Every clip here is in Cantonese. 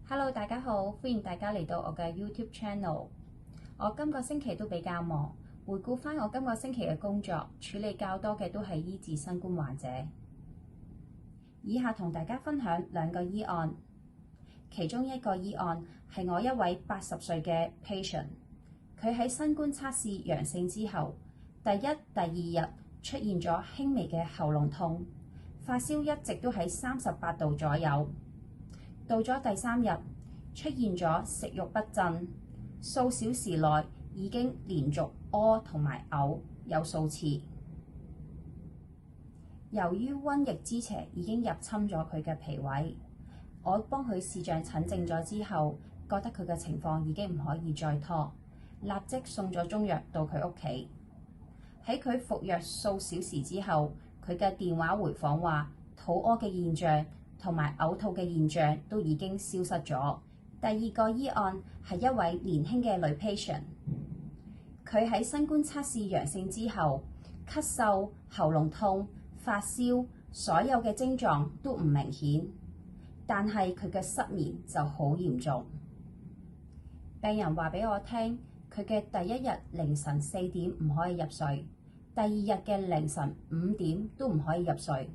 Hello，大家好，歡迎大家嚟到我嘅 YouTube channel。我今個星期都比較忙，回顧返我今個星期嘅工作，處理較多嘅都係醫治新冠患者。以下同大家分享兩個醫案，其中一個醫案係我一位80歲嘅 patient， 佢喺新冠測試陽性之後，第一、第二日出現咗輕微嘅喉嚨痛，發燒一直都喺38度左右。到咗第3日，出現咗食慾不振，數小時內已經連續屙同埋嘔有數次。由於瘟疫之邪已經入侵咗佢嘅脾胃，我幫佢視像診症咗之後，覺得佢嘅情況已經唔可以再拖，立即送咗中藥到佢屋企。喺佢服藥數小時之後，佢嘅電話回訪話肚屙嘅現象同埋嘔吐嘅現象都已經消失咗。第二個醫案係一位年輕嘅女 patient， 佢喺新冠測試陽性之後，咳嗽、喉嚨痛、發燒，所有嘅症狀都唔明顯，但係佢嘅失眠就好嚴重。病人話俾我聽，佢嘅第一日凌晨4點唔可以入睡，第二日嘅凌晨5點都唔可以入睡。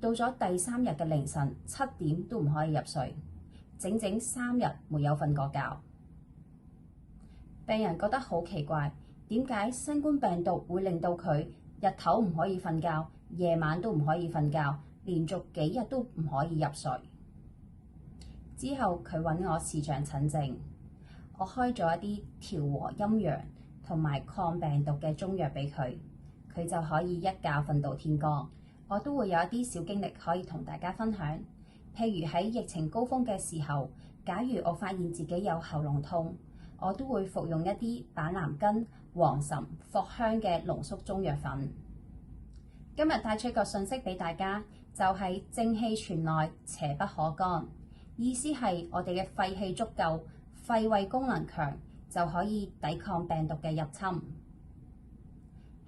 到咗第3日嘅凌晨7點都唔可以入睡，整整3日沒有瞓過覺。病人覺得好奇怪，點解新冠病毒會令到佢日頭唔可以瞓覺，夜晚都唔可以瞓覺，連續幾日都唔可以入睡？之後佢揾我視像診症，我開咗一啲調和陰陽同埋抗病毒嘅中藥俾佢，佢就可以一覺瞓到天光。我都會有一啲小經歷可以同大家分享，譬如喺疫情高峰嘅時候，假如我發現自己有喉嚨痛，我都會服用一啲板藍根、黃芩、藿香嘅濃縮中藥粉。今日帶出一個訊息俾大家，就係正氣存內，邪不可干。意思係我哋嘅肺氣足夠，肺胃功能強，就可以抵抗病毒嘅入侵。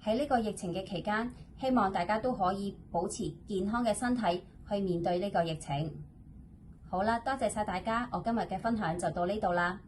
喺呢個疫情嘅期間，希望大家都可以保持健康嘅身體去面對呢個疫情。好啦，多謝晒大家，我今日嘅分享就到呢度啦。